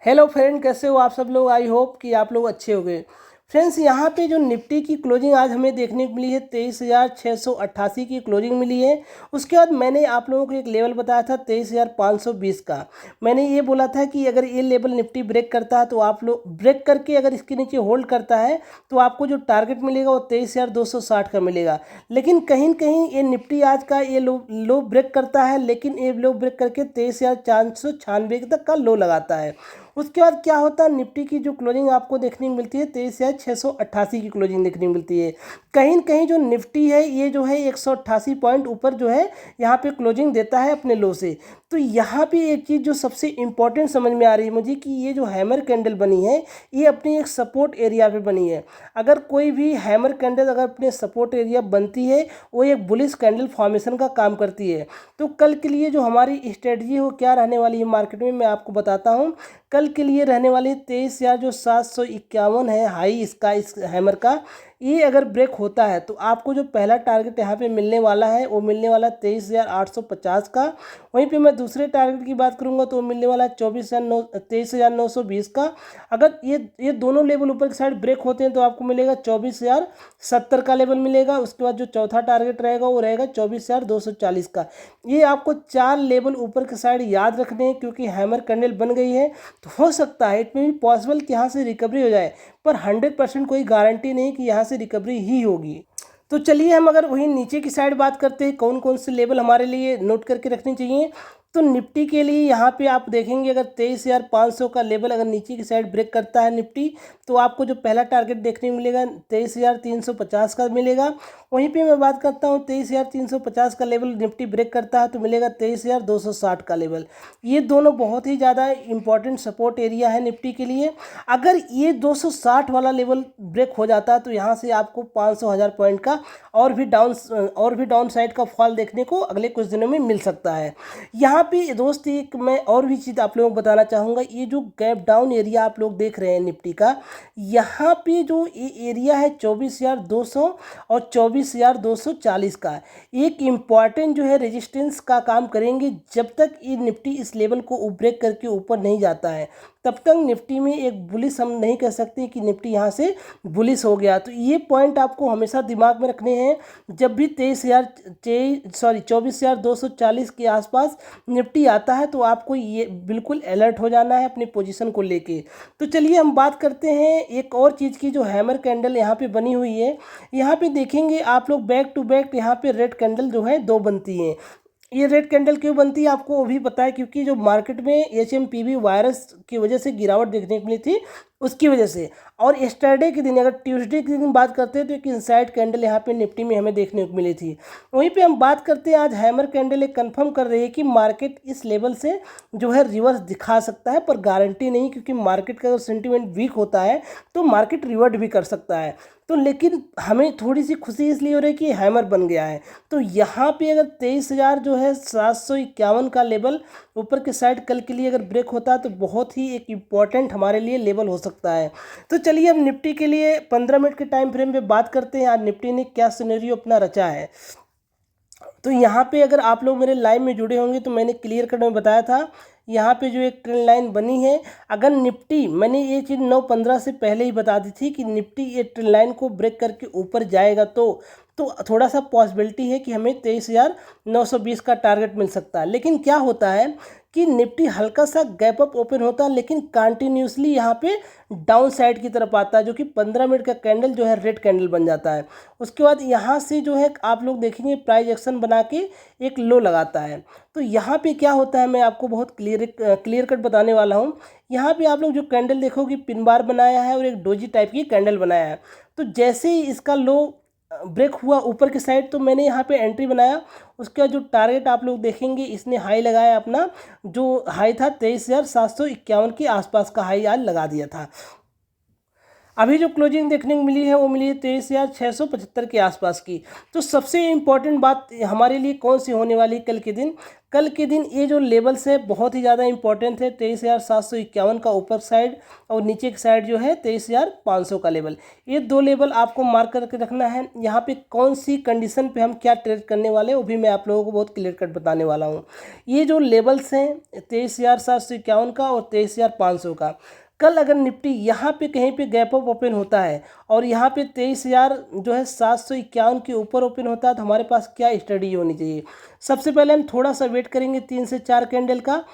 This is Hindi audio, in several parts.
हेलो फ्रेंड, कैसे हो आप सब लोग। आई होप कि आप लोग अच्छे हो गए। फ्रेंड्स, यहाँ पे जो निफ्टी की क्लोजिंग आज हमें देखने को मिली है 23,688 की क्लोजिंग मिली है। उसके बाद मैंने आप लोगों को एक लेवल बताया था 23,520 का। मैंने ये बोला था कि अगर ये लेवल निफ्टी ब्रेक करता है तो आप लोग ब्रेक करके अगर इसके नीचे होल्ड करता है तो आपको जो टारगेट मिलेगा वो 23,260 का मिलेगा। लेकिन कहीं न कहीं ये निफ्टी आज का ये लो ब्रेक करता है, लेकिन ये लो ब्रेक करके 23,496 तक का लो लगाता है। उसके बाद क्या होता है, निफ्टी की जो क्लोजिंग आपको देखने को मिलती है 23,688 की क्लोजिंग देखने को मिलती है। कहीं न कहीं जो निफ्टी है ये जो है 188 पॉइंट ऊपर जो है यहाँ पे क्लोजिंग देता है अपने लो से। तो यहाँ पे एक चीज़ जो सबसे इम्पॉर्टेंट समझ में आ रही है मुझे कि ये जो हैमर कैंडल बनी है ये अपनी एक सपोर्ट एरिया पे बनी है। अगर कोई भी हैमर कैंडल अगर अपने सपोर्ट एरिया बनती है वो एक बुलिश कैंडल फॉर्मेशन का काम करती है। तो कल के लिए जो हमारी स्ट्रेटजी हो क्या रहने वाली है मार्केट में, मैं आपको बताता हूँ। कल के लिए रहने वाली 23,751 है हाई इसका, इस हैमर का। ये अगर ब्रेक होता है तो आपको जो पहला टारगेट यहाँ पे मिलने वाला है वो मिलने वाला 23,850 का। वहीं पे मैं दूसरे टारगेट की बात करूँगा तो वो मिलने वाला है 23,920 का। अगर ये दोनों लेवल ऊपर की साइड ब्रेक होते हैं तो आपको मिलेगा 24,070 का लेवल मिलेगा। उसके बाद जो चौथा टारगेट रहेगा वो रहेगा 24,240 का। ये आपको 4 लेवल ऊपर की साइड याद रखने हैं, क्योंकि हैमर कैंडल बन गई है तो हो सकता है इट में भी पॉसिबल कि यहाँ से रिकवरी हो जाए, पर 100% कोई गारंटी नहीं कि यहाँ से रिकवरी ही होगी। तो चलिए हम अगर वहीं नीचे की साइड बात करते हैं कौन कौन से लेवल हमारे लिए नोट करके रखने चाहिए। तो निफ्टी के लिए यहाँ पे आप देखेंगे अगर 23,500 का लेवल अगर नीचे की साइड ब्रेक करता है निफ्टी तो आपको जो पहला टारगेट देखने को मिलेगा 23,350 का मिलेगा। वहीं पे मैं बात करता हूँ 23,350 का लेवल निफ्टी ब्रेक करता है तो मिलेगा 23,260 का लेवल। ये दोनों बहुत ही ज़्यादा इंपॉर्टेंट सपोर्ट एरिया है निफ्टी के लिए। अगर ये 260 वाला लेवल ब्रेक हो जाता है तो यहाँ से आपको 500,000 पॉइंट का और भी डाउन साइड का फॉल देखने को अगले कुछ दिनों में मिल सकता है। यहाँ पे दोस्त एक मैं और भी चीज़ आप लोगों को बताना चाहूँगा। ये जो गैप डाउन एरिया आप लोग देख रहे हैं निफ्टी का, यहाँ पे जो ये एरिया है 24,200 और 24,240 का एक इम्पॉर्टेंट जो है रेजिस्टेंस का काम करेंगे। जब तक ये निफ्टी इस लेवल को ब्रेक करके ऊपर नहीं जाता है तब तक निफ्टी में एक बुलिश हम नहीं कह सकते कि निफ्टी यहाँ से बुलिश हो गया। तो ये पॉइंट आपको हमेशा दिमाग में रखने हैं जब भी 24,240 के आसपास निफ्टी आता है तो आपको ये बिल्कुल अलर्ट हो जाना है अपनी पोजीशन को लेके। तो चलिए हम बात करते हैं एक और चीज़ की। जो हैमर कैंडल यहाँ पे बनी हुई है, यहाँ पे देखेंगे आप लोग बैक टू बैक यहाँ पे रेड कैंडल जो है 2 बनती हैं। ये रेड कैंडल क्यों बनती है आपको वो भी पता है, क्योंकि जो मार्केट में HMPV वायरस की वजह से गिरावट देखने को मिली थी उसकी वजह से। और यस्टरडे के दिन अगर ट्यूसडे के दिन बात करते हैं तो एक इनसाइड कैंडल यहाँ पे निफ्टी में हमें देखने को मिली थी। वहीं पे हम बात करते हैं आज हैमर कैंडल एक कंफर्म कर रही है कि मार्केट इस लेवल से जो है रिवर्स दिखा सकता है, पर गारंटी नहीं, क्योंकि मार्केट का अगर सेंटिमेंट वीक होता है तो मार्केट रिवर्ट भी कर सकता है। तो लेकिन हमें थोड़ी सी खुशी इसलिए हो रही है कि हैमर बन गया है। तो यहाँ पे अगर 23,000 जो है 751 का लेवल ऊपर के साइड कल के लिए अगर ब्रेक होता है तो बहुत ही एक इम्पॉर्टेंट हमारे लिए लेवल हो सकता है। तो चलिए हम निफ्टी के लिए 15 मिनट के टाइम फ्रेम पे बात करते हैं आज निफ्टी ने क्या सिनेरियो अपना रचा है। तो यहाँ पे अगर आप लोग मेरे लाइव में जुड़े होंगे तो मैंने क्लियर कट में बताया था यहाँ पे जो एक ट्रेंड लाइन बनी है। अगर निफ्टी, मैंने ये चीज़ 9:15 से पहले ही बता दी थी कि निफ्टी ये ट्रेंड लाइन को ब्रेक करके ऊपर जाएगा तो थोड़ा सा पॉसिबिलिटी है कि हमें 23,920 का टारगेट मिल सकता है। लेकिन क्या होता है कि निफ्टी हल्का सा गैप अप ओपन होता है लेकिन कंटिन्यूसली यहाँ पे डाउन साइड की तरफ आता है, जो कि 15 मिनट का कैंडल जो है रेड कैंडल बन जाता है। उसके बाद यहाँ से जो है आप लोग देखेंगे प्राइस एक्शन बना के एक लो लगाता है। तो यहाँ पे क्या होता है मैं आपको बहुत क्लियर कट बताने वाला हूँ। यहाँ पे आप लोग जो कैंडल देखोगे पिन बार बनाया है और एक डोजी टाइप की कैंडल बनाया है। तो जैसे ही इसका लो ब्रेक हुआ ऊपर की साइड तो मैंने यहाँ पे एंट्री बनाया। उसका जो टारगेट आप लोग देखेंगे इसने हाई लगाया अपना, जो हाई था 23,751 के आसपास का हाई आज लगा दिया था। अभी जो क्लोजिंग देखने को मिली है वो मिली है 23,675 के आसपास की। तो सबसे इम्पॉर्टेंट बात हमारे लिए कौन सी होने वाली है कल के दिन? कल के दिन ये जो लेवल्स है बहुत ही ज़्यादा इंपॉर्टेंट है। 23,751 का ऊपर साइड और नीचे की साइड जो है 23,500 का लेवल। ये दो लेवल आपको मार्क करके रखना है। यहाँ पे कौन सी कंडीशन पे हम क्या ट्रेड करने वाले हैं वो भी मैं आप लोगों को बहुत क्लियर कट बताने वाला हूँ। ये जो लेवल्स हैं 23,751 का और 23,500 का, कल अगर निफ्टी यहाँ पे कहीं पे गैप अप ओपन होता है और यहाँ पे 23,000 जो है 751 के ऊपर ओपन होता है तो हमारे पास क्या स्टडी होनी चाहिए? सबसे पहले हम थोड़ा सा वेट करेंगे 3 से 4 कैंडल का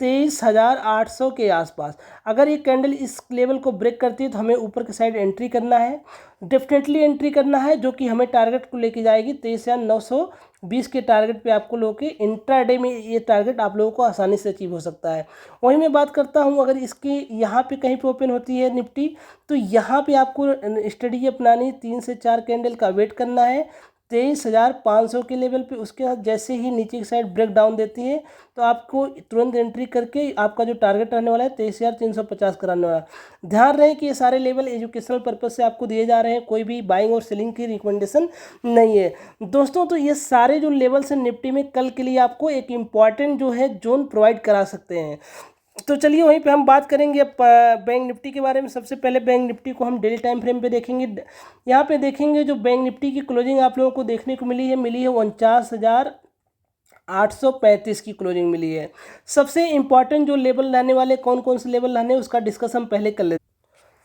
23,800 के आसपास। अगर ये कैंडल इस लेवल को ब्रेक करती है तो हमें ऊपर की साइड एंट्री करना है, डेफिनेटली एंट्री करना है, जो कि हमें टारगेट को लेके जाएगी 23,920 के टारगेट पे आपको लोगों के इंट्राडे में ये टारगेट आप लोगों को आसानी से अचीव हो सकता है। वहीं मैं बात करता हूँ अगर इसकी यहाँ पे कहीं पे ओपन होती है निफ्टी तो यहाँ पे आपको स्टडी अपनानी 3 से 4 कैंडल का वेट करना है 23,500 के लेवल पे। उसके बाद जैसे ही नीचे की साइड ब्रेक डाउन देती है तो आपको तुरंत एंट्री करके आपका जो टारगेट रहने वाला है 23,350 कराने वाला है। ध्यान रहे कि ये सारे लेवल एजुकेशनल पर्पज से आपको दिए जा रहे हैं, कोई भी बाइंग और सेलिंग की रिकमेंडेशन नहीं है दोस्तों। तो ये सारे जो लेवल्स हैं निफ्टी में कल के लिए आपको एक इम्पॉर्टेंट जो है जोन प्रोवाइड करा सकते हैं। तो चलिए वहीं पे हम बात करेंगे अब बैंक निफ्टी के बारे में। सबसे पहले बैंक निफ्टी को हम डेली टाइम फ्रेम पे देखेंगे। यहाँ पे देखेंगे जो बैंक निफ्टी की क्लोजिंग आप लोगों को देखने को मिली है 49,835 की क्लोजिंग मिली है। सबसे इंपॉर्टेंट जो लेवल रहने वाले कौन कौन से लेवल रहने उसका डिस्कस हम पहले कर लेते हैं।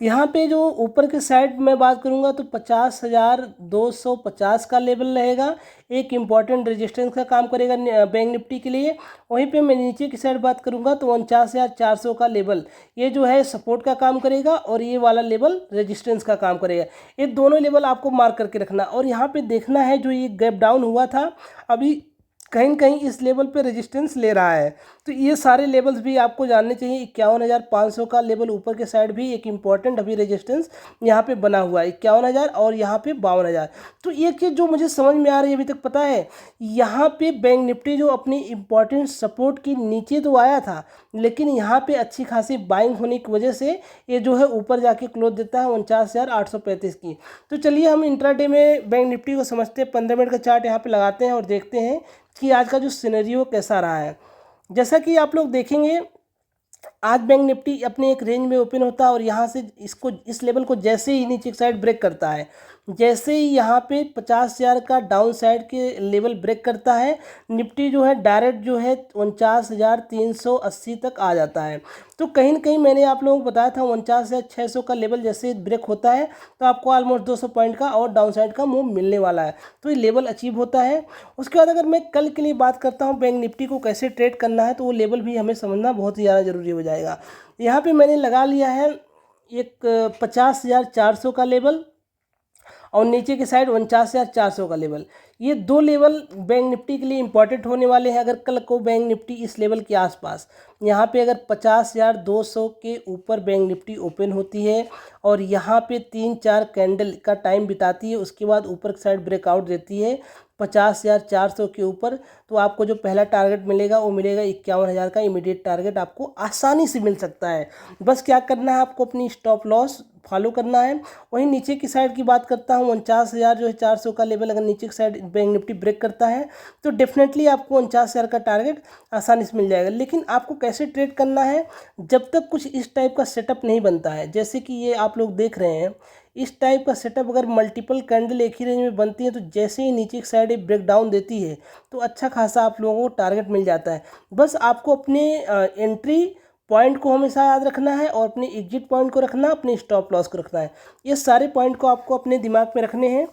यहाँ पे जो ऊपर के साइड में बात करूँगा तो 50,250 का लेवल रहेगा, एक इम्पॉर्टेंट रेजिस्टेंस का काम करेगा बैंक निफ्टी के लिए। वहीं पे मैं नीचे की साइड बात करूँगा तो 49,400 का लेवल ये जो है सपोर्ट का काम करेगा और ये वाला लेवल रेजिस्टेंस का काम करेगा। ये दोनों लेवल आपको मार्क करके रखना और यहाँ पे देखना है जो ये गैप डाउन हुआ था अभी कहीं कहीं इस लेवल पे रेजिस्टेंस ले रहा है। तो ये सारे लेवल्स भी आपको जानने चाहिए। 51,500 का लेवल ऊपर के साइड भी एक इम्पॉर्टेंट अभी रेजिस्टेंस यहाँ पे बना हुआ है 51,000 और यहाँ पे 52,000। तो एक चीज़ जो मुझे समझ में आ रही है अभी तक पता है, यहाँ पे बैंक निफ्टी जो अपनी इम्पॉर्टेंट सपोर्ट की नीचे तो आया था लेकिन यहाँ पे अच्छी खासी बाइंग होने की वजह से ये जो है ऊपर जाके क्लोज देता है 49,835 की। तो चलिए हम इंट्राडे में बैंक निफ्टी को समझते हैं। 15 मिनट का चार्ट यहाँ पे लगाते हैं और देखते हैं कि आज का जो सिनेरियो कैसा रहा है। जैसा कि आप लोग देखेंगे आज बैंक निफ्टी अपने एक रेंज में ओपन होता है और यहाँ से इसको इस लेवल को जैसे ही नीचे की साइड ब्रेक करता है, जैसे ही यहाँ पे 50,000 का डाउन साइड के लेवल ब्रेक करता है निफ्टी जो है डायरेक्ट जो है 49,380 तक आ जाता है। तो कहीं ना कहीं मैंने आप लोगों को बताया था 49,600 का लेवल जैसे ब्रेक होता है तो आपको ऑलमोस्ट 200 पॉइंट का और डाउन साइड का मूव मिलने वाला है। तो ये लेवल अचीव होता है। उसके बाद अगर मैं कल के लिए बात करता हूँ बैंक निफ्टी को कैसे ट्रेड करना है तो वो लेवल भी हमें समझना बहुत ही ज़्यादा ज़रूरी हो जाएगा। यहाँ पर मैंने लगा लिया है एक 50,400 का लेवल और नीचे की साइड 49,400 का लेवल। ये दो लेवल बैंक निफ्टी के लिए इंपॉर्टेंट होने वाले हैं। अगर कल को बैंक निफ्टी इस लेवल के आसपास यहाँ पे अगर 50,200 के ऊपर बैंक निफ्टी ओपन होती है और यहाँ पे 3-4 कैंडल का टाइम बिताती है उसके बाद ऊपर की साइड ब्रेकआउट देती है 50,400 के ऊपर, तो आपको जो पहला टारगेट मिलेगा वो मिलेगा 51,000 का इमीडिएट टारगेट आपको आसानी से मिल सकता है। बस क्या करना है आपको अपनी स्टॉप लॉस फॉलो करना है। वहीं नीचे की साइड की बात करता हूँ 49,000 जो है 400 का लेवल अगर नीचे की साइड बैंक निफ्टी ब्रेक करता है तो डेफिनेटली आपको 49,000 का टारगेट आसानी से मिल जाएगा। लेकिन आपको कैसे ट्रेड करना है जब तक कुछ इस टाइप का सेटअप नहीं बनता है, जैसे कि ये आप लोग देख रहे हैं इस टाइप का सेटअप अगर मल्टीपल कैंडल एक ही रेंज में बनती है तो जैसे ही नीचे की साइड एक ब्रेक डाउन देती है तो अच्छा खासा आप लोगों को टारगेट मिल जाता है। बस आपको अपने एंट्री पॉइंट को हमेशा याद रखना है और अपने एग्जिट पॉइंट को रखना, अपने स्टॉप लॉस को रखना है। ये सारे पॉइंट को आपको अपने दिमाग में रखने हैं।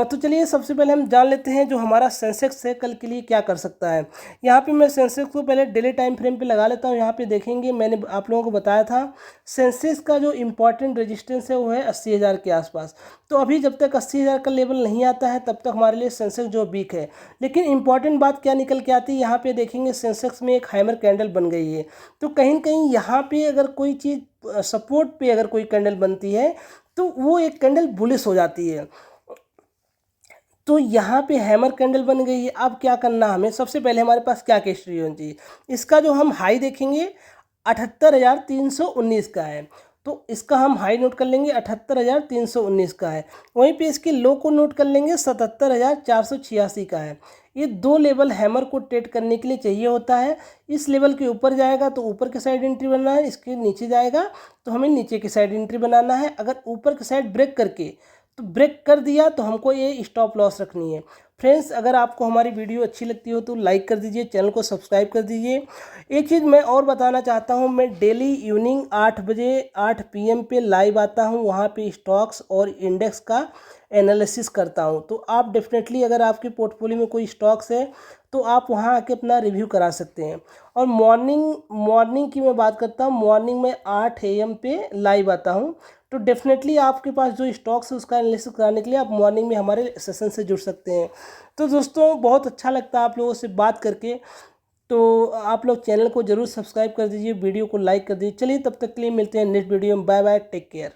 तो चलिए सबसे पहले हम जान लेते हैं जो हमारा सेंसेक्स है कल के लिए क्या कर सकता है। यहाँ पे मैं सेंसेक्स को पहले डेली टाइम फ्रेम पे लगा लेता हूँ। यहाँ पे देखेंगे मैंने आप लोगों को बताया था सेंसेक्स का जो इम्पोर्टेंट रेजिस्टेंस है वो है 80,000 के आसपास। तो अभी जब तक 80,000 का लेवल नहीं आता है तब तक हमारे लिए सेंसेक्स जो वीक है। लेकिन इंपॉर्टेंट बात क्या निकल के आती है, यहाँ पे देखेंगे सेंसेक्स में एक हैमर कैंडल बन गई है। तो कहीं ना कहीं यहाँ पे अगर कोई चीज़ सपोर्ट पे अगर कोई कैंडल बनती है तो वो एक कैंडल बुलिश हो जाती है। तो यहाँ पे हैमर कैंडल बन गई है। अब क्या करना हमें, सबसे पहले हमारे पास क्या हिस्ट्री होनी चाहिए, इसका जो हम हाई देखेंगे 78,319 का है। तो इसका हम हाई नोट कर लेंगे 78,319 का है। वहीं पे इसके लो को नोट कर लेंगे 77,486 का है। ये दो लेवल हैमर को ट्रेड करने के लिए चाहिए होता है। इस लेवल के ऊपर जाएगा तो ऊपर की साइड एंट्री बनाना है, इसके नीचे जाएगा तो हमें नीचे की साइड एंट्री बनाना है। अगर ऊपर की साइड ब्रेक करके तो ब्रेक कर दिया तो हमको ये स्टॉप लॉस रखनी है। फ्रेंड्स, अगर आपको हमारी वीडियो अच्छी लगती हो तो लाइक कर दीजिए, चैनल को सब्सक्राइब कर दीजिए। एक चीज़ मैं और बताना चाहता हूँ, मैं डेली इवनिंग 8 बजे 8 PM पे लाइव आता हूँ। वहाँ पे स्टॉक्स और इंडेक्स का एनालिसिस करता हूँ। तो आप डेफिनेटली अगर आपके पोर्टफोलियो में कोई स्टॉक्स है तो आप वहाँ आके अपना रिव्यू करा सकते हैं। और मॉर्निंग की मैं बात करता हूँ, मॉर्निंग में 8 AM पे लाइव आता हूँ। तो डेफिनेटली आपके पास जो स्टॉक्स है उसका एनालिसिस कराने के लिए आप मॉर्निंग में हमारे सेशन से जुड़ सकते हैं। तो दोस्तों, बहुत अच्छा लगता है आप लोगों से बात करके। तो आप लोग चैनल को ज़रूर सब्सक्राइब कर दीजिए, वीडियो को लाइक कर दीजिए। चलिए, तब तक के लिए मिलते हैं नेक्स्ट वीडियो में। Bye bye, take care.